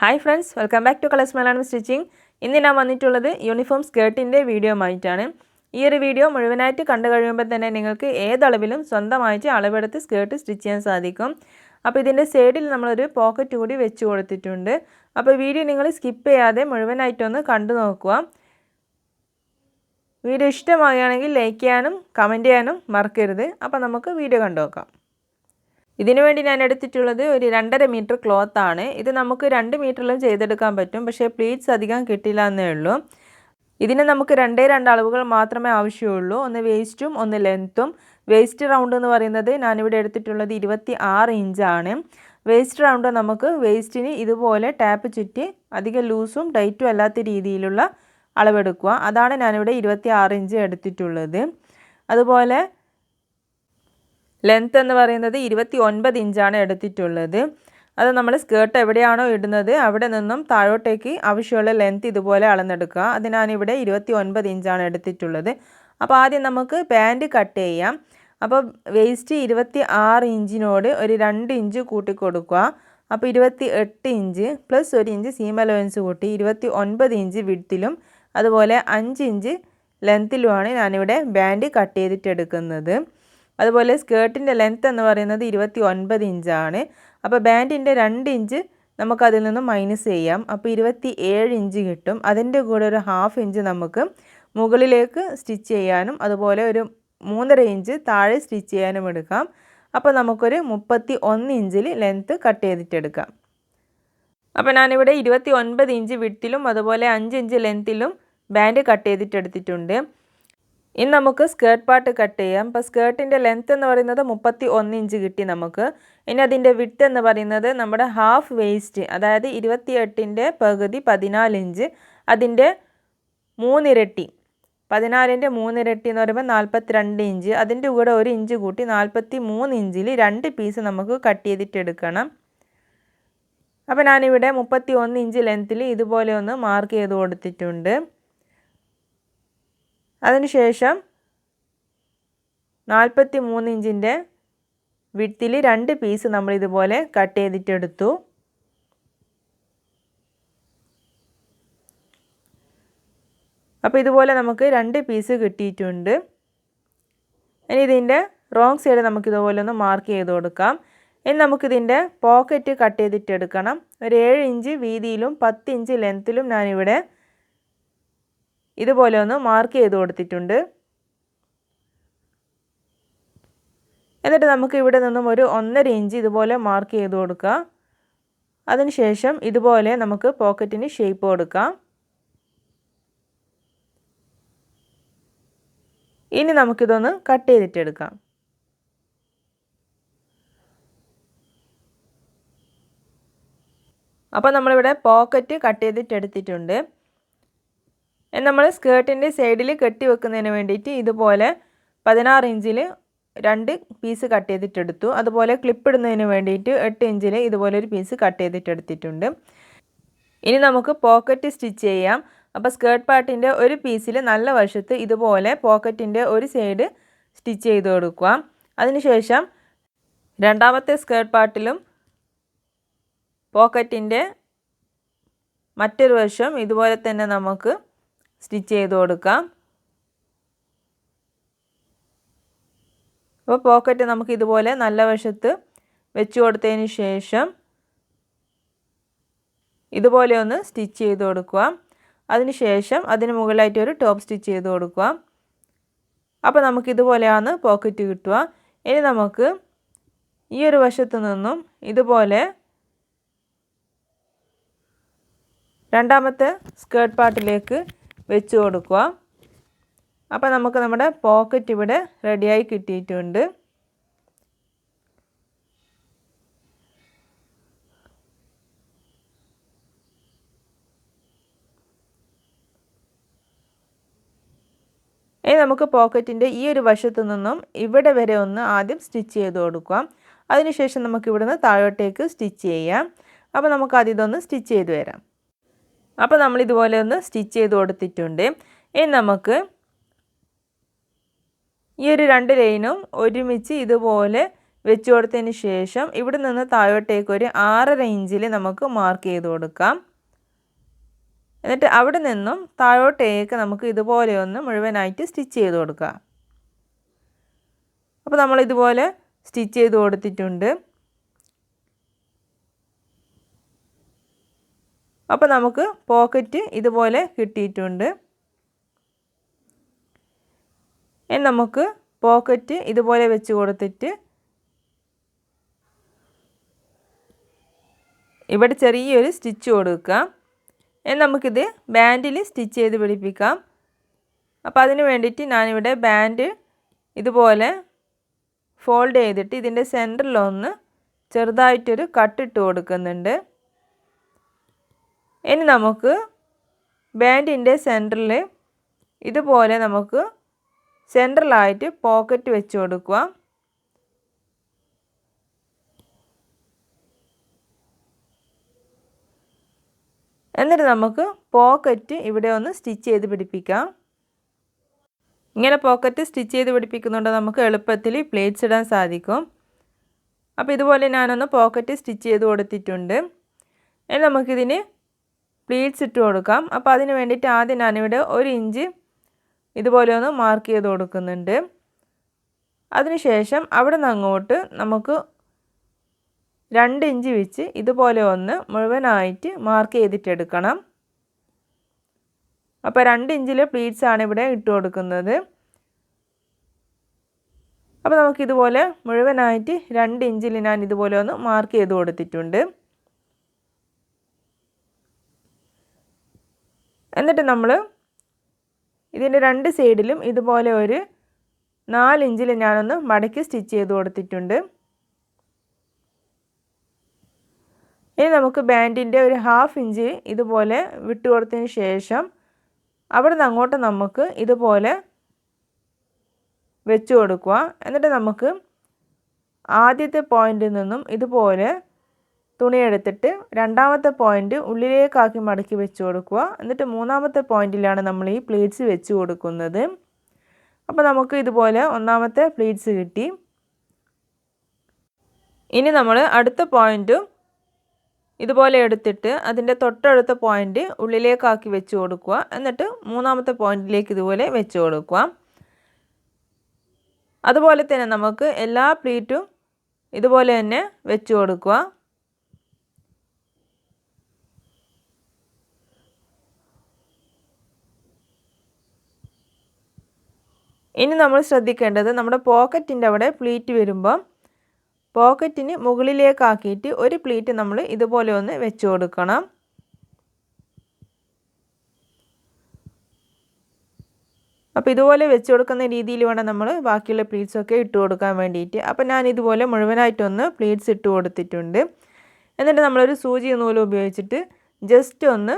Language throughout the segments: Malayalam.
Hi friends, welcome back to colours Malayalam stitching. ഇന്ന് ഞാൻ വന്നിട്ടുള്ളത് യൂണിഫോം സ്കേർട്ടിൻ്റെ വീഡിയോ ആയിട്ടാണ്. ഈ ഒരു വീഡിയോ മുഴുവനായിട്ട് കണ്ടു കഴിയുമ്പോൾ തന്നെ നിങ്ങൾക്ക് ഏതളവിലും സ്വന്തമായിട്ട് അളവെടുത്ത് സ്കേർട്ട് സ്റ്റിച്ച് ചെയ്യാൻ സാധിക്കും. അപ്പോൾ ഇതിൻ്റെ സൈഡിൽ നമ്മളൊരു പോക്കറ്റ് കൂടി വെച്ച് കൊടുത്തിട്ടുണ്ട്. അപ്പോൾ വീഡിയോ നിങ്ങൾ സ്കിപ്പ് ചെയ്യാതെ മുഴുവനായിട്ടൊന്ന് കണ്ടു നോക്കുക. വീഡിയോ ഇഷ്ടമാവുകയാണെങ്കിൽ ലൈക്ക് ചെയ്യാനും കമൻറ്റ് ചെയ്യാനും മറക്കരുത്. അപ്പോൾ നമുക്ക് വീഡിയോ കണ്ടു നോക്കാം. ഇതിനു വേണ്ടി ഞാൻ എടുത്തിട്ടുള്ളത് ഒരു 2.5 മീറ്റർ ക്ലോത്ത് ആണ്. ഇത് നമുക്ക് 2 മീറ്ററിലും ചെയ്തെടുക്കാൻ പറ്റും, പക്ഷേ പ്ലീറ്റ്സ് അധികം കിട്ടില്ല എന്നേ ഉള്ളൂ. ഇതിന് നമുക്ക് 2 അളവുകൾ മാത്രമേ ആവശ്യമുള്ളൂ. ഒന്ന് വേസ്റ്റും ഒന്ന് ലെങ്ത്തും. വേസ്റ്റ് റൗണ്ട് എന്ന് പറയുന്നത് ഞാനിവിടെ എടുത്തിട്ടുള്ളത് 26 ഇഞ്ചാണ്. വേസ്റ്റ് റൗണ്ട് നമുക്ക് വേസ്റ്റിന് ഇതുപോലെ ടാപ്പ് ചുറ്റി അധികം ലൂസും ടൈറ്റും അല്ലാത്ത രീതിയിലുള്ള അളവെടുക്കുക. അതാണ് ഞാനിവിടെ 26 ഇഞ്ച് എടുത്തിട്ടുള്ളത്. അതുപോലെ ലെങ്ത്ത് എന്ന് പറയുന്നത് 29 ഇഞ്ചാണ് എടുത്തിട്ടുള്ളത്. അത് നമ്മൾ സ്കേർട്ട് എവിടെയാണോ ഇടുന്നത് അവിടെ നിന്നും താഴോട്ടേക്ക് ആവശ്യമുള്ള ലെങ്ത്ത് ഇതുപോലെ അളന്നെടുക്കുക. അത് ഞാനിവിടെ 29 ഇഞ്ചാണ് എടുത്തിട്ടുള്ളത്. അപ്പോൾ ആദ്യം നമുക്ക് പാൻറ്റ് കട്ട് ചെയ്യാം. അപ്പോൾ വേസ്റ്റ് 26 ഇഞ്ചിനോട് ഒരു 2 ഇഞ്ച് കൂട്ടിക്കൊടുക്കുക. അപ്പോൾ 28 inch plus 1 inch seam allowance കൂട്ടി 29 ഇഞ്ച് വിഡ്ത്തിലും അതുപോലെ 5 ഇഞ്ച് ലെങ്ത്തിലുമാണ് ഞാനിവിടെ ബാൻഡ് കട്ട് ചെയ്തിട്ട് എടുക്കുന്നത്. അതുപോലെ സ്കേർട്ടിൻ്റെ ലെങ്ത്ത് എന്ന് പറയുന്നത് 29 ഇഞ്ചാണ്. അപ്പോൾ ബാൻഡിൻ്റെ 2 ഇഞ്ച് നമുക്കതിൽ നിന്നും മൈനസ് ചെയ്യാം. അപ്പോൾ 27 ഇഞ്ച് കിട്ടും. അതിൻ്റെ കൂടെ ഒരു 1/2 ഇഞ്ച് നമുക്ക് മുകളിലേക്ക് സ്റ്റിച്ച് ചെയ്യാനും അതുപോലെ ഒരു 3.5 ഇഞ്ച് താഴെ സ്റ്റിച്ച് ചെയ്യാനും എടുക്കാം. അപ്പോൾ നമുക്കൊരു 31 ഇഞ്ചിൽ ലെങ്ത്ത് കട്ട് ചെയ്തിട്ടെടുക്കാം. അപ്പോൾ ഞാനിവിടെ 29 ഇഞ്ച് വിഡ്ത്തിലും അതുപോലെ 5 ഇഞ്ച് ലെങ്ത്തിലും ബാൻഡ് കട്ട് ചെയ്തിട്ടെടുത്തിട്ടുണ്ട്. ഇനി നമുക്ക് സ്കേർട്ട് പാർട്ട് കട്ട് ചെയ്യാം. അപ്പോൾ സ്കേർട്ടിൻ്റെ ലെങ്ത്ത് എന്ന് പറയുന്നത് 31 ഇഞ്ച് കിട്ടി നമുക്ക്. ഇനി അതിൻ്റെ വിഡ്ത്ത് എന്ന് പറയുന്നത് നമ്മുടെ ഹാഫ് വേസ്റ്റ്, അതായത് 28ൻ്റെ പകുതി 14 ഇഞ്ച്, അതിൻ്റെ 3 ഇരട്ടി, 14ൻ്റെ 3 ഇരട്ടി എന്ന് പറയുമ്പോൾ 42 ഇഞ്ച്, അതിൻ്റെ കൂടെ 1 ഇഞ്ച് കൂട്ടി 43 ഇഞ്ചിൽ 2 പീസ് നമുക്ക് കട്ട് ചെയ്തിട്ടെടുക്കണം. അപ്പോൾ ഞാനിവിടെ 31 ഇഞ്ച് ലെങ്ത്തിൽ ഇതുപോലെ ഒന്ന് മാർക്ക് ചെയ്ത് കൊടുത്തിട്ടുണ്ട്. അതിനുശേഷം 43 ഇഞ്ചിൻ്റെ വിഡ്ത്തിൽ 2 പീസ് നമ്മൾ ഇതുപോലെ കട്ട് ചെയ്തിട്ടെടുത്തു. അപ്പോൾ ഇതുപോലെ നമുക്ക് 2 പീസ് കിട്ടിയിട്ടുണ്ട്. ഇനി ഇതിൻ്റെ റോങ് സൈഡ് നമുക്കിതുപോലെ ഒന്ന് മാർക്ക് ചെയ്ത് കൊടുക്കാം. ഇനി നമുക്കിതിൻ്റെ പോക്കറ്റ് കട്ട് ചെയ്തിട്ടെടുക്കണം. ഒരു 7 ഇഞ്ച് വീതിയിലും 10 ഇഞ്ച് ലെങ്ത്തിലും ഞാനിവിടെ ഇതുപോലെ ഒന്ന് മാർക്ക് ചെയ്ത് കൊടുത്തിട്ടുണ്ട്. എന്നിട്ട് നമുക്ക് ഇവിടെ നിന്നും ഒരു 1.5 ഇഞ്ച് ഇതുപോലെ മാർക്ക് ചെയ്ത് കൊടുക്കുക. അതിനുശേഷം ഇതുപോലെ നമുക്ക് പോക്കറ്റിന് ഷേപ്പ് കൊടുക്കാം. ഇനി നമുക്കിതൊന്ന് കട്ട് ചെയ്തിട്ടെടുക്കാം. അപ്പോൾ നമ്മളിവിടെ പോക്കറ്റ് കട്ട് ചെയ്തിട്ടെടുത്തിട്ടുണ്ട്. നമ്മൾ സ്കേർട്ടിൻ്റെ സൈഡിൽ കെട്ടി വെക്കുന്നതിന് വേണ്ടിയിട്ട് ഇതുപോലെ 16 ഇഞ്ചിൽ 2 പീസ് കട്ട് ചെയ്തിട്ടെടുത്തു. അതുപോലെ ക്ലിപ്പ് ഇടുന്നതിന് വേണ്ടിയിട്ട് 8 ഇഞ്ചിൽ ഇതുപോലെ ഒരു പീസ് കട്ട് ചെയ്തിട്ടെടുത്തിട്ടുണ്ട്. ഇനി നമുക്ക് പോക്കറ്റ് സ്റ്റിച്ച് ചെയ്യാം. അപ്പോൾ സ്കേർട്ട് പാർട്ടിൻ്റെ ഒരു പീസിൽ നല്ല വശത്ത് ഇതുപോലെ പോക്കറ്റിൻ്റെ ഒരു സൈഡ് സ്റ്റിച്ച് ചെയ്ത് കൊടുക്കുക. അതിനുശേഷം രണ്ടാമത്തെ സ്കേർട്ട് പാർട്ടിലും പോക്കറ്റിൻ്റെ മറ്റൊരു വശം ഇതുപോലെ തന്നെ നമുക്ക് സ്റ്റിച്ച് ചെയ്ത് കൊടുക്കാം. അപ്പോൾ പോക്കറ്റ് നമുക്ക് ഇതുപോലെ നല്ല വശത്ത് വെച്ച് കൊടുത്തതിന് ശേഷം ഇതുപോലെ ഒന്ന് സ്റ്റിച്ച് ചെയ്ത് കൊടുക്കുക. അതിനുശേഷം അതിന് മുകളിലായിട്ട് ഒരു ടോപ്പ് സ്റ്റിച്ച് ചെയ്ത് കൊടുക്കുക. അപ്പോൾ നമുക്ക് ഇതുപോലെയാണ് പോക്കറ്റ് കിട്ടുക. ഇനി നമുക്ക് ഈ ഒരു വശത്ത് നിന്നും ഇതുപോലെ രണ്ടാമത്തെ സ്കേർട്ട് പാർട്ടിലേക്ക് വെച്ച് കൊടുക്കുക. അപ്പോൾ നമുക്ക് നമ്മുടെ പോക്കറ്റ് ഇവിടെ റെഡിയായി കിട്ടിയിട്ടുണ്ട്. ഇനി നമുക്ക് പോക്കറ്റിൻ്റെ ഈ ഒരു വശത്തു നിന്നും ഇവിടെ വരെ ഒന്ന് ആദ്യം സ്റ്റിച്ച് ചെയ്ത് കൊടുക്കാം. അതിനുശേഷം നമുക്ക് ഇവിടുന്ന് താഴോട്ടേക്ക് സ്റ്റിച്ച് ചെയ്യാം. അപ്പോൾ നമുക്ക് ആദ്യം ഇതൊന്ന് സ്റ്റിച്ച് ചെയ്ത് വരാം. അപ്പോൾ നമ്മൾ ഇതുപോലെ ഒന്ന് സ്റ്റിച്ച് ചെയ്ത് കൊടുത്തിട്ടുണ്ട്. ഇനി നമുക്ക് ഈ ഒരു 2 ലൈനും ഒരുമിച്ച് ഇതുപോലെ വെച്ച് കൊടുത്തതിന് ശേഷം ഇവിടെ നിന്ന് താഴോട്ടേക്ക് ഒരു 6.5 ഇഞ്ചിൽ നമുക്ക് മാർക്ക് ചെയ്ത് കൊടുക്കാം. എന്നിട്ട് അവിടെ നിന്നും താഴോട്ടേക്ക് നമുക്ക് ഇതുപോലെ ഒന്ന് മുഴുവനായിട്ട് സ്റ്റിച്ച് ചെയ്ത് കൊടുക്കാം. അപ്പോൾ നമ്മൾ ഇതുപോലെ സ്റ്റിച്ച് ചെയ്ത് കൊടുത്തിട്ടുണ്ട്. അപ്പോൾ നമുക്ക് പോക്കറ്റ് ഇതുപോലെ കിട്ടിയിട്ടുണ്ട്. ഇനി നമുക്ക് പോക്കറ്റ് ഇതുപോലെ വെച്ച് കൊടുത്തിട്ട് ഇവിടെ ചെറിയൊരു സ്റ്റിച്ച് കൊടുക്കുക. ഇനി നമുക്കിത് ബാൻഡിൽ സ്റ്റിച്ച് ചെയ്ത് പിടിപ്പിക്കാം. അപ്പോൾ അതിന് വേണ്ടിയിട്ട് ഞാനിവിടെ ബാൻഡ് ഇതുപോലെ ഫോൾഡ് ചെയ്തിട്ട് ഇതിൻ്റെ സെൻറ്ററിലൊന്ന് ചെറുതായിട്ടൊരു കട്ടിട്ട് കൊടുക്കുന്നുണ്ട്. ഇനി നമുക്ക് ബാൻഡിൻ്റെ സെൻറ്ററിൽ ഇതുപോലെ നമുക്ക് സെൻട്രലായിട്ട് പോക്കറ്റ് വെച്ച് കൊടുക്കുക. എന്നിട്ട് നമുക്ക് പോക്കറ്റ് ഇവിടെ ഒന്ന് സ്റ്റിച്ച് ചെയ്ത് പിടിപ്പിക്കാം. ഇങ്ങനെ പോക്കറ്റ് സ്റ്റിച്ച് ചെയ്ത് പിടിപ്പിക്കുന്നുണ്ട് നമുക്ക് എളുപ്പത്തിൽ പ്ലേറ്റ്സ് ഇടാൻ സാധിക്കും. അപ്പോൾ ഇതുപോലെ ഞാനൊന്ന് പോക്കറ്റ് സ്റ്റിച്ച് ചെയ്ത് കൊടുത്തിട്ടുണ്ട്. ഇനി നമുക്കിതിന് പ്ലീറ്റ്സ് ഇട്ട് കൊടുക്കാം. അപ്പോൾ അതിന് വേണ്ടിയിട്ട് ആദ്യം ഞാനിവിടെ 1 ഇഞ്ച് ഇതുപോലെ ഒന്ന് മാർക്ക് ചെയ്ത് കൊടുക്കുന്നുണ്ട്. അതിനുശേഷം അവിടെ നിന്ന് അങ്ങോട്ട് നമുക്ക് 2 ഇഞ്ച് വെച്ച് ഇതുപോലെ ഒന്ന് മുഴുവനായിട്ട് മാർക്ക് ചെയ്തിട്ടെടുക്കണം. അപ്പോൾ 2 ഇഞ്ചിലെ പ്ലീറ്റ്സ് ആണ് ഇവിടെ ഇട്ട് കൊടുക്കുന്നത്. അപ്പോൾ നമുക്കിതുപോലെ മുഴുവനായിട്ട് 2 ഇഞ്ചിൽ ഞാൻ ഇതുപോലെ ഒന്ന് മാർക്ക് ചെയ്ത് കൊടുത്തിട്ടുണ്ട്. എന്നിട്ട് നമ്മൾ ഇതിൻ്റെ 2 സൈഡിലും ഇതുപോലെ ഒരു 4 ഇഞ്ചിൽ ഞാനൊന്ന് മടക്കി സ്റ്റിച്ച് ചെയ്ത് കൊടുത്തിട്ടുണ്ട്. ഇനി നമുക്ക് ബാൻഡിൻ്റെ ഒരു 1/2 ഇഞ്ച് ഇതുപോലെ വിട്ട് കൊടുത്തതിന് ശേഷം അവിടെ നിന്ന് അങ്ങോട്ട് നമുക്ക് ഇതുപോലെ വെച്ച് കൊടുക്കുക. എന്നിട്ട് നമുക്ക് ആദ്യത്തെ പോയിന്റിൽ നിന്നും ഇതുപോലെ തുണി എടുത്തിട്ട് രണ്ടാമത്തെ പോയിന്റ് ഉള്ളിലേക്കാക്കി മടക്കി വെച്ച് കൊടുക്കുക. എന്നിട്ട് മൂന്നാമത്തെ പോയിന്റിലാണ് നമ്മൾ ഈ പ്ലീറ്റ്സ് വെച്ച് കൊടുക്കുന്നത്. അപ്പോൾ നമുക്ക് ഇതുപോലെ ഒന്നാമത്തെ പ്ലീറ്റ്സ് കിട്ടി. ഇനി നമ്മൾ അടുത്ത പോയിന്റും ഇതുപോലെ എടുത്തിട്ട് അതിൻ്റെ തൊട്ടടുത്ത പോയിന്റ് ഉള്ളിലേക്കാക്കി വെച്ച് കൊടുക്കുക. എന്നിട്ട് മൂന്നാമത്തെ പോയിന്റിലേക്ക് ഇതുപോലെ വെച്ച് കൊടുക്കുക. അതുപോലെ തന്നെ നമുക്ക് എല്ലാ പ്ലീറ്റും ഇതുപോലെ തന്നെ വെച്ച് കൊടുക്കുക. ഇനി നമ്മൾ ശ്രദ്ധിക്കേണ്ടത് നമ്മുടെ പോക്കറ്റിൻ്റെ അവിടെ പ്ലീറ്റ് വരുമ്പോൾ പോക്കറ്റിന് മുകളിലേക്കാക്കിയിട്ട് ഒരു പ്ലീറ്റ് നമ്മൾ ഇതുപോലെ ഒന്ന് വെച്ച് കൊടുക്കണം. അപ്പോൾ ഇതുപോലെ വെച്ച് കൊടുക്കുന്ന രീതിയിൽ വേണം നമ്മൾ ബാക്കിയുള്ള പ്ലീറ്റ്സൊക്കെ ഇട്ട് കൊടുക്കാൻ വേണ്ടിയിട്ട്. അപ്പോൾ ഞാൻ ഇതുപോലെ മുഴുവനായിട്ടൊന്ന് പ്ലീറ്റ്സ് ഇട്ട് കൊടുത്തിട്ടുണ്ട്. എന്നിട്ട് നമ്മളൊരു സൂചി നൂല് ഉപയോഗിച്ചിട്ട് ജസ്റ്റ് ഒന്ന്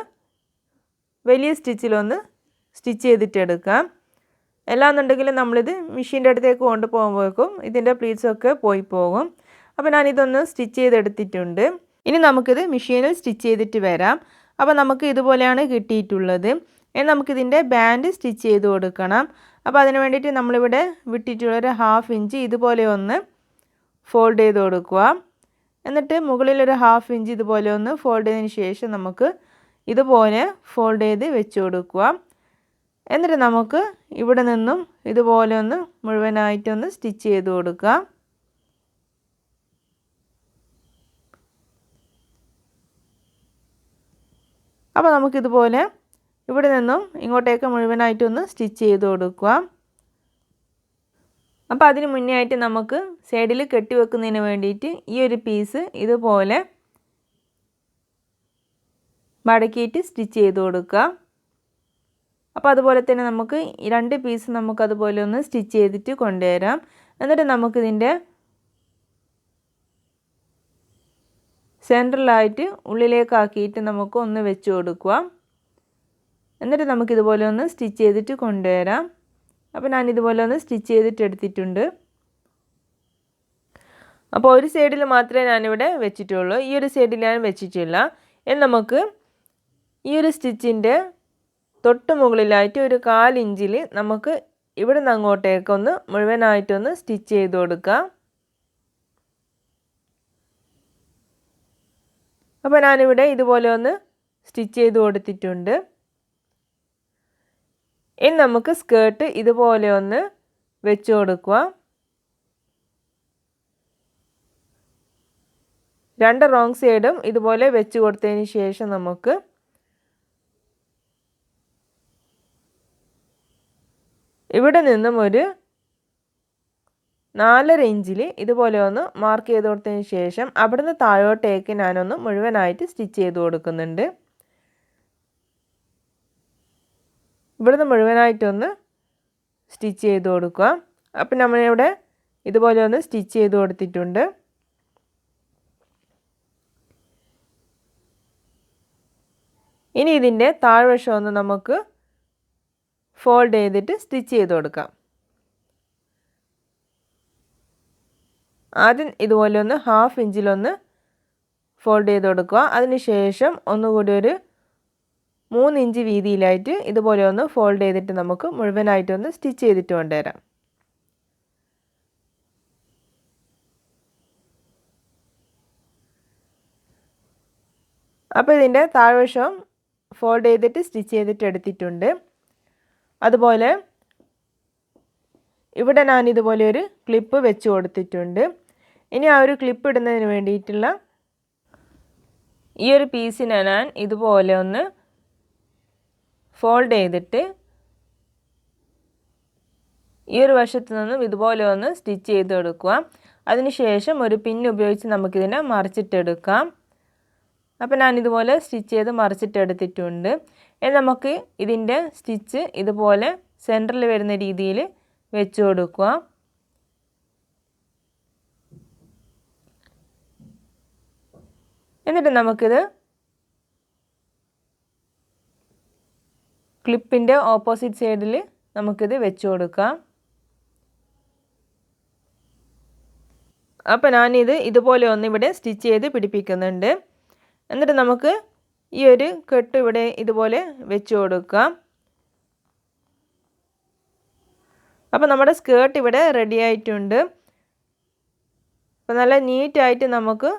വലിയ സ്റ്റിച്ചിലൊന്ന് സ്റ്റിച്ച് ചെയ്തിട്ടെടുക്കാം. അല്ലാന്നുണ്ടെങ്കിൽ നമ്മളിത് മെഷീൻ്റെ അടുത്തേക്ക് കൊണ്ടുപോകുമ്പോഴേക്കും ഇതിൻ്റെ പ്ലീറ്റ്സൊക്കെ പോയി പോകും. അപ്പോൾ ഞാനിതൊന്ന് സ്റ്റിച്ച് ചെയ്തെടുത്തിട്ടുണ്ട്. ഇനി നമുക്കിത് മെഷീനിൽ സ്റ്റിച്ച് ചെയ്തിട്ട് വരാം. അപ്പോൾ നമുക്ക് ഇതുപോലെയാണ് കിട്ടിയിട്ടുള്ളത്. ഇനി നമുക്കിതിൻ്റെ ബാൻഡ് സ്റ്റിച്ച് ചെയ്ത് കൊടുക്കണം. അപ്പോൾ അതിന് വേണ്ടിയിട്ട് നമ്മളിവിടെ വിട്ടിട്ടുള്ളൊരു 1/2 ഇഞ്ച് ഇതുപോലെ ഒന്ന് ഫോൾഡ് ചെയ്ത് കൊടുക്കുക. എന്നിട്ട് മുകളിലൊരു 1/2 ഇഞ്ച് ഇതുപോലെ ഒന്ന് ഫോൾഡ് ചെയ്തതിന് ശേഷം നമുക്ക് ഇതുപോലെ ഫോൾഡ് ചെയ്ത് വെച്ച് കൊടുക്കുക. എന്നിട്ട് നമുക്ക് ഇവിടെ നിന്നും ഇതുപോലെ ഒന്ന് മുഴുവനായിട്ടൊന്ന് സ്റ്റിച്ച് ചെയ്ത് കൊടുക്കുക. അപ്പോൾ നമുക്കിതുപോലെ ഇവിടെ നിന്നും ഇങ്ങോട്ടേക്ക് മുഴുവനായിട്ടൊന്ന് സ്റ്റിച്ച് ചെയ്ത് കൊടുക്കുക. അപ്പോൾ അതിന് മുന്നേ ആയിട്ട് നമുക്ക് സൈഡിൽ കെട്ടിവെക്കുന്നതിന് വേണ്ടിയിട്ട് ഈ ഒരു പീസ് ഇതുപോലെ മടക്കിയിട്ട് സ്റ്റിച്ച് ചെയ്ത് കൊടുക്കുക. അപ്പോൾ അതുപോലെ തന്നെ നമുക്ക് 2 പീസ് നമുക്കതുപോലെ ഒന്ന് സ്റ്റിച്ച് ചെയ്തിട്ട് കൊണ്ടുവരാം. എന്നിട്ട് നമുക്കിതിൻ്റെ സെൻട്രലായിട്ട് ഉള്ളിലേക്കാക്കിയിട്ട് നമുക്ക് ഒന്ന് വെച്ച് കൊടുക്കുക. എന്നിട്ട് നമുക്കിതുപോലെ ഒന്ന് സ്റ്റിച്ച് ചെയ്തിട്ട് കൊണ്ടുവരാം. അപ്പോൾ ഞാനിതുപോലെ ഒന്ന് സ്റ്റിച്ച് ചെയ്തിട്ട് എടുത്തിട്ടുണ്ട്. അപ്പോൾ ഒരു സൈഡിൽ മാത്രമേ ഞാനിവിടെ വെച്ചിട്ടുള്ളൂ, ഈ ഒരു സൈഡിൽ ഞാൻ വെച്ചിട്ടില്ല. ഇനി നമുക്ക് ഈ ഒരു സ്റ്റിച്ചിൻ്റെ തൊട്ട് മുകളിലായിട്ട് ഒരു 1/4 ഇഞ്ചിൽ നമുക്ക് ഇവിടെ നിന്ന് അങ്ങോട്ടേക്കൊന്ന് മുഴുവനായിട്ടൊന്ന് സ്റ്റിച്ച് ചെയ്ത് കൊടുക്കാം. അപ്പോൾ ഞാനിവിടെ ഇതുപോലെ ഒന്ന് സ്റ്റിച്ച് ചെയ്ത് കൊടുത്തിട്ടുണ്ട്. ഇനി നമുക്ക് സ്കേർട്ട് ഇതുപോലെ ഒന്ന് വെച്ച് കൊടുക്കുക. രണ്ട് റോങ് സൈഡും ഇതുപോലെ വെച്ച് കൊടുത്തതിന് ശേഷം നമുക്ക് ഇവിടെ നിന്നും ഒരു 4.5 ഇഞ്ചിൽ ഇതുപോലെ ഒന്ന് മാർക്ക് ചെയ്ത് കൊടുത്തതിന് ശേഷം അവിടുന്ന് താഴോട്ടേക്ക് ഞാനൊന്ന് മുഴുവനായിട്ട് സ്റ്റിച്ച് ചെയ്ത് കൊടുക്കുന്നുണ്ട്. ഇവിടുന്ന് മുഴുവനായിട്ടൊന്ന് സ്റ്റിച്ച് ചെയ്ത് കൊടുക്കുക. അപ്പം നമ്മളിവിടെ ഇതുപോലെ ഒന്ന് സ്റ്റിച്ച് ചെയ്ത് കൊടുത്തിട്ടുണ്ട്. ഇനി ഇതിൻ്റെ താഴ്വശം ഒന്ന് നമുക്ക് ഫോൾഡ് ചെയ്തിട്ട് സ്റ്റിച്ച് ചെയ്ത് കൊടുക്കാം. ആദ്യം ഇതുപോലെ ഒന്ന് 1/2 ഇഞ്ചിലൊന്ന് ഫോൾഡ് ചെയ്ത് കൊടുക്കുക. അതിനുശേഷം ഒന്നുകൂടി ഒരു 3 ഇഞ്ച് വീതിയിലായിട്ട് ഇതുപോലെ ഒന്ന് ഫോൾഡ് ചെയ്തിട്ട് നമുക്ക് മുഴുവനായിട്ടൊന്ന് സ്റ്റിച്ച് ചെയ്തിട്ട് കൊണ്ടുവരാം. അപ്പോൾ ഇതിൻ്റെ താഴ്വശം ഫോൾഡ് ചെയ്തിട്ട് സ്റ്റിച്ച് ചെയ്തിട്ട് എടുത്തിട്ടുണ്ട്. അതുപോലെ ഇവിടെ ഞാൻ ഇതുപോലെ ഒരു ക്ലിപ്പ് വെച്ച് കൊടുത്തിട്ടുണ്ട്. ഇനി ആ ഒരു ക്ലിപ്പ് ഇടുന്നതിന് വേണ്ടിയിട്ടുള്ള ഈ ഒരു പീസിനെ ഞാൻ ഇതുപോലെ ഒന്ന് ഫോൾഡ് ചെയ്തിട്ട് ഈ ഒരു വശത്ത് നിന്നും ഇതുപോലെ ഒന്ന് സ്റ്റിച്ച് ചെയ്ത് എടുക്കുക. അതിനുശേഷം ഒരു പിൻ ഉപയോഗിച്ച് നമുക്കിതിനെ മറിച്ചിട്ടെടുക്കാം. അപ്പോൾ ഞാൻ ഇതുപോലെ സ്റ്റിച്ച് ചെയ്ത് മറിച്ചിട്ടെടുത്തിട്ടുണ്ട്. ഇനി നമുക്ക് ഇതിൻ്റെ സ്റ്റിച്ച് ഇതുപോലെ സെൻറ്ററിൽ വരുന്ന രീതിയിൽ വെച്ച് കൊടുക്കുക. എന്നിട്ട് നമുക്കിത് ക്ലിപ്പിൻ്റെ ഓപ്പോസിറ്റ് സൈഡിൽ നമുക്കിത് വെച്ച് കൊടുക്കാം. അപ്പോൾ ഞാനിത് ഇതുപോലെ ഒന്ന് ഇവിടെ സ്റ്റിച്ച് ചെയ്ത് പിടിപ്പിക്കുന്നുണ്ട്. എന്നിട്ട് നമുക്ക് ഈ ഒരു കെട്ട് ഇവിടെ ഇതുപോലെ വെച്ച് കൊടുക്കാം. അപ്പോൾ നമ്മുടെ സ്കേർട്ട് ഇവിടെ റെഡി ആയിട്ടുണ്ട്. അപ്പോൾ നല്ല നീറ്റായിട്ട് നമുക്ക്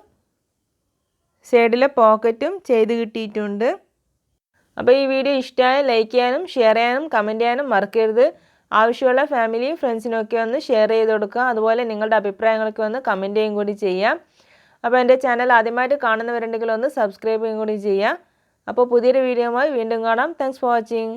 സൈഡിലെ പോക്കറ്റും ചെയ്ത് കിട്ടിയിട്ടുണ്ട്. അപ്പോൾ ഈ വീഡിയോ ഇഷ്ടമായ ലൈക്ക് ചെയ്യാനും ഷെയർ ചെയ്യാനും കമൻറ്റ് ചെയ്യാനും മറക്കരുത്. ആവശ്യമുള്ള ഫാമിലി ഫ്രണ്ട്സിനൊക്കെ ഒന്ന് ഷെയർ ചെയ്ത് കൊടുക്കുക. അതുപോലെ നിങ്ങളുടെ അഭിപ്രായങ്ങളൊക്കെ ഒന്ന് കമൻറ്റ് ചെയ്യുകയും കൂടി ചെയ്യാം. അപ്പോൾ എൻ്റെ ചാനൽ ആദ്യമായിട്ട് കാണുന്നവരുണ്ടെങ്കിൽ ഒന്ന് സബ്സ്ക്രൈബ് ചെയ്യുകയും കൂടി ചെയ്യുക. അപ്പോൾ പുതിയൊരു വീഡിയോയുമായി വീണ്ടും കാണാം. Thanks for watching.